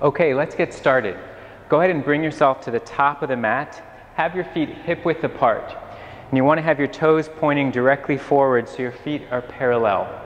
Okay, let's get started. Go ahead and bring yourself to the top of the mat. Have your feet hip-width apart. And you want to have your toes pointing directly forward so your feet are parallel.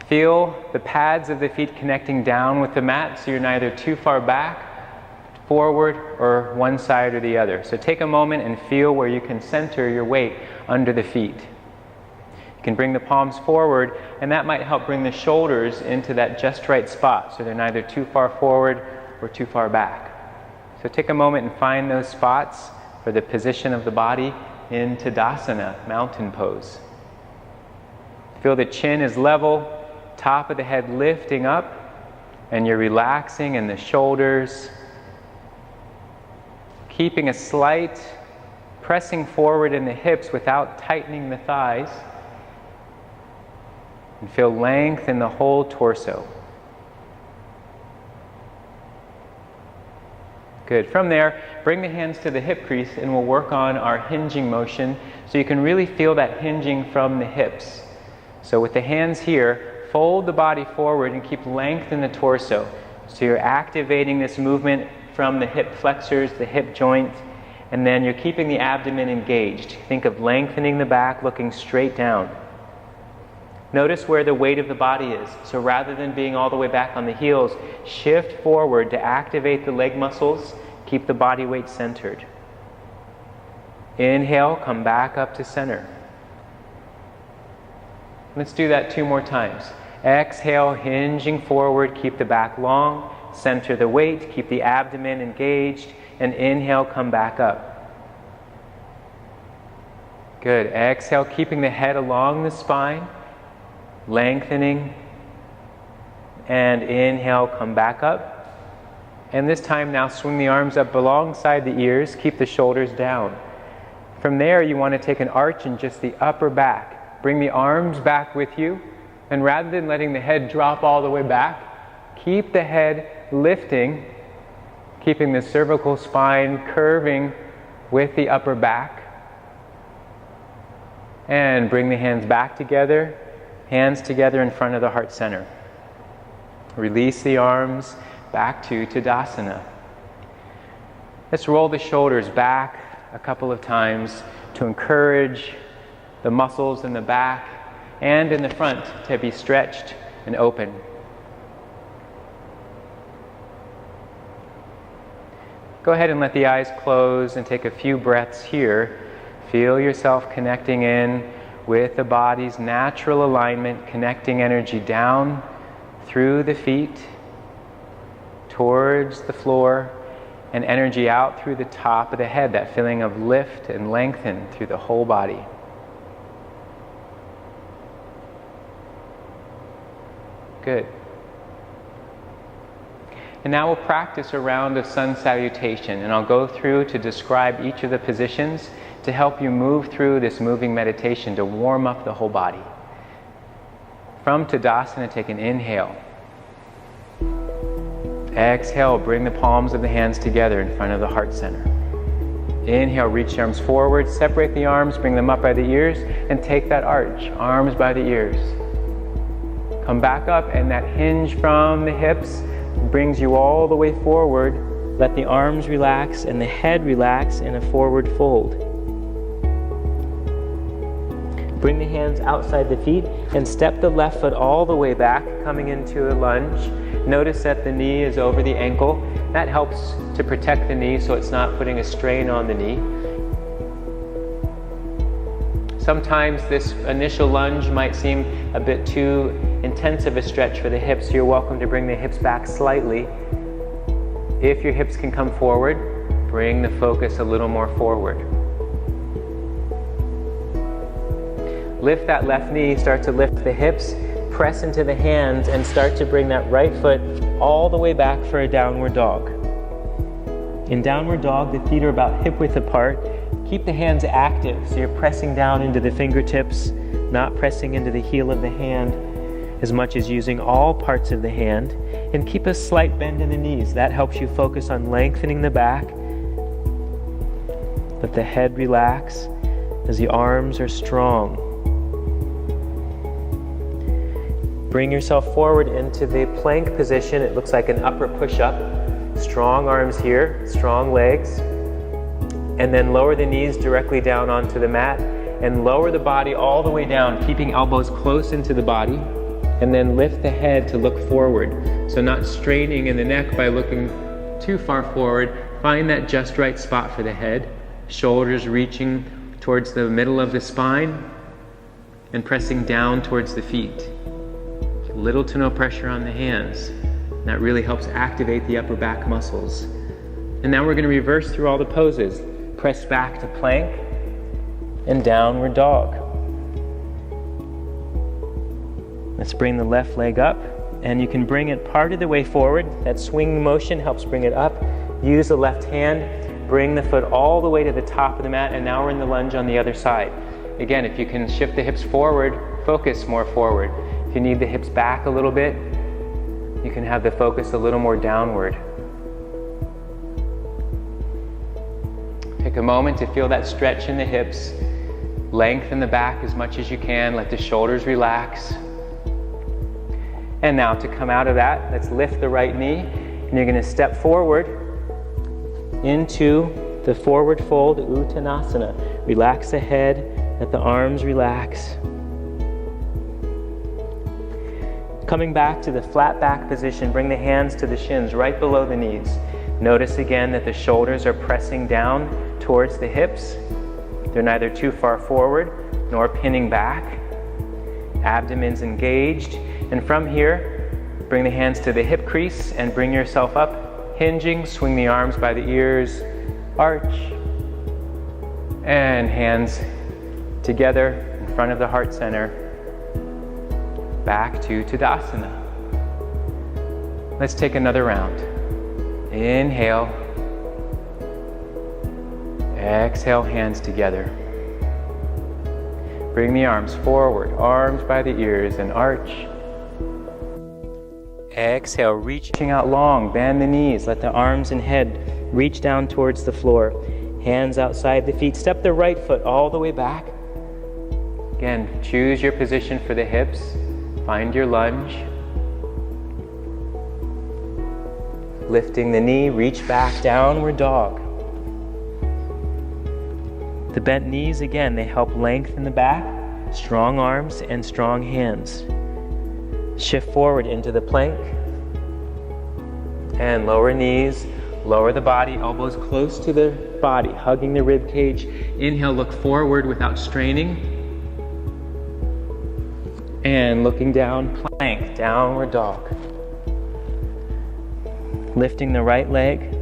Feel the pads of the feet connecting down with the mat so you're neither too far back, forward, or one side or the other. So take a moment and feel where you can center your weight under the feet. You can bring the palms forward, and that might help bring the shoulders into that just right spot so they're neither too far forward or too far back. So take a moment and find those spots for the position of the body in Tadasana, mountain pose. Feel the chin is level, top of the head lifting up, and you're relaxing in the shoulders, keeping a slight pressing forward in the hips without tightening the thighs. And feel length in the whole torso. Good. From there, bring the hands to the hip crease and we'll work on our hinging motion so you can really feel that hinging from the hips. So with the hands here, fold the body forward and keep length in the torso. So you're activating this movement from the hip flexors, the hip joint, and then you're keeping the abdomen engaged. Think of lengthening the back, looking straight down. Notice where the weight of the body is. So rather than being all the way back on the heels, shift forward to activate the leg muscles, keep the body weight centered. Inhale, come back up to center. Let's do that 2 more times. Exhale, hinging forward, keep the back long, center the weight, keep the abdomen engaged, and inhale, come back up. Good. Exhale, keeping the head along the spine, lengthening, and inhale, come back up. And this time now swing the arms up alongside the ears, keep the shoulders down. From there you want to take an arch in just the upper back. Bring the arms back with you, and rather than letting the head drop all the way back, keep the head lifting, keeping the cervical spine curving with the upper back. And bring the hands back together. Hands together in front of the heart center. Release the arms back to Tadasana. Let's roll the shoulders back a couple of times to encourage the muscles in the back and in the front to be stretched and open. Go ahead and let the eyes close and take a few breaths here. Feel yourself connecting in with the body's natural alignment, connecting energy down through the feet, towards the floor, and energy out through the top of the head, that feeling of lift and lengthen through the whole body. Good. And now we'll practice a round of sun salutation, and I'll go through to describe each of the positions to help you move through this moving meditation to warm up the whole body. From Tadasana, take an inhale. Exhale, bring the palms of the hands together in front of the heart center. Inhale, reach the arms forward, separate the arms, bring them up by the ears, and take that arch, arms by the ears. Come back up, and that hinge from the hips brings you all the way forward. Let the arms relax and the head relax in a forward fold. Bring the hands outside the feet and step the left foot all the way back, coming into a lunge. Notice that the knee is over the ankle. That helps to protect the knee so it's not putting a strain on the knee. Sometimes this initial lunge might seem a bit too intense of a stretch for the hips. You're welcome to bring the hips back slightly. If your hips can come forward, bring the focus a little more forward. Lift that left knee, start to lift the hips, press into the hands, and start to bring that right foot all the way back for a downward dog. In downward dog, the feet are about hip width apart. Keep the hands active, so you're pressing down into the fingertips, not pressing into the heel of the hand as much as using all parts of the hand. And keep a slight bend in the knees. That helps you focus on lengthening the back. Let the head relax as the arms are strong. Bring yourself forward into the plank position. It looks like an upper push-up. Strong arms here, strong legs. And then lower the knees directly down onto the mat and lower the body all the way down, keeping elbows close into the body. And then lift the head to look forward. So not straining in the neck by looking too far forward. Find that just right spot for the head. Shoulders reaching towards the middle of the spine and pressing down towards the feet. Little to no pressure on the hands. That really helps activate the upper back muscles. And now we're going to reverse through all the poses. Press back to plank and downward dog. Let's bring the left leg up, and you can bring it part of the way forward. That swing motion helps bring it up. Use the left hand, bring the foot all the way to the top of the mat, and now we're in the lunge on the other side. Again, if you can shift the hips forward, focus more forward. If you need the hips back a little bit, you can have the focus a little more downward. Take a moment to feel that stretch in the hips. Lengthen the back as much as you can. Let the shoulders relax. And now to come out of that, let's lift the right knee. And you're going to step forward into the forward fold, Uttanasana. Relax the head, let the arms relax. Coming back to the flat back position, bring the hands to the shins right below the knees. Notice again that the shoulders are pressing down towards the hips. They're neither too far forward nor pinning back. Abdomen's engaged. And from here, bring the hands to the hip crease and bring yourself up, hinging. Swing the arms by the ears, arch, and hands together in front of the heart center. Back to Tadasana. Let's take another round. Inhale. Exhale, hands together. Bring the arms forward, arms by the ears, and arch. Exhale, reaching out long, bend the knees, let the arms and head reach down towards the floor. Hands outside the feet, step the right foot all the way back. Again, choose your position for the hips. Find your lunge. Lifting the knee, reach back, downward dog. The bent knees, again, they help lengthen the back, strong arms and strong hands. Shift forward into the plank. And lower knees, lower the body, elbows close to the body, hugging the rib cage. Inhale, look forward without straining. And looking down, plank, downward dog. Lifting the right leg,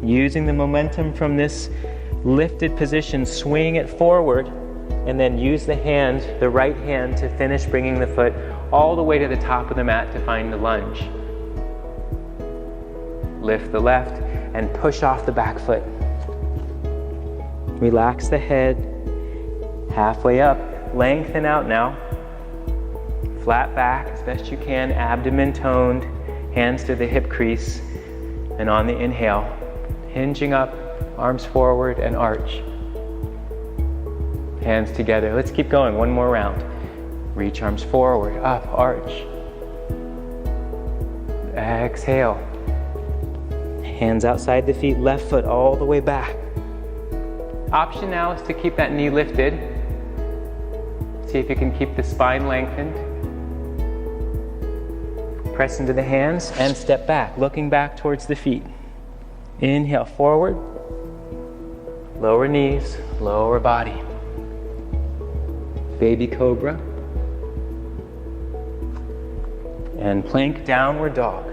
using the momentum from this lifted position, swing it forward, and then use the hand, the right hand, to finish bringing the foot all the way to the top of the mat to find the lunge. Lift the left and push off the back foot. Relax the head, halfway up, lengthen out now. Flat back as best you can, abdomen toned, hands to the hip crease, and on the inhale, hinging up, arms forward and arch. Hands together. Let's keep going, one more round. Reach arms forward, up, arch. Exhale. Hands outside the feet, left foot all the way back. Option now is to keep that knee lifted. See if you can keep the spine lengthened. Press into the hands and step back, looking back towards the feet. Inhale, forward. Lower knees, lower body. Baby cobra. And plank, downward dog.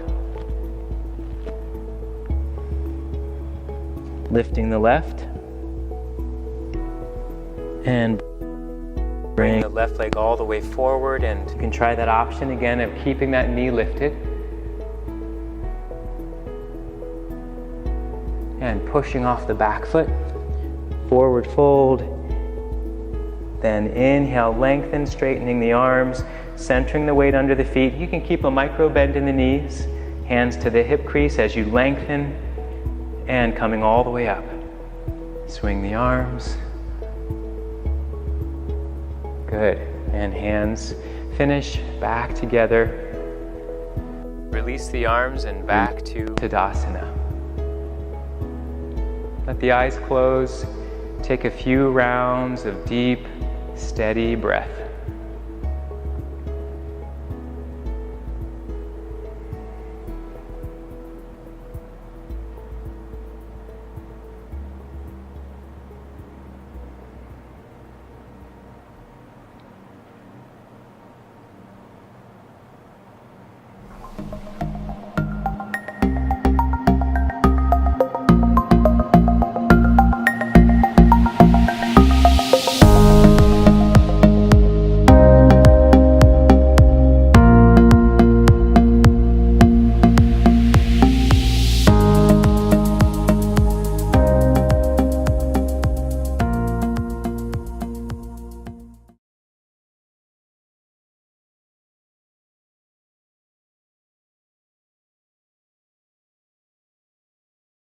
Lifting the left. And bring the left leg all the way forward, and you can try that option again of keeping that knee lifted. And pushing off the back foot. Forward fold. Then inhale, lengthen, straightening the arms, centering the weight under the feet. You can keep a micro bend in the knees. Hands to the hip crease as you lengthen, and coming all the way up. Swing the arms. Good. And hands finish back together. Release the arms and back to Tadasana. Let the eyes close. Take a few rounds of deep, steady breath.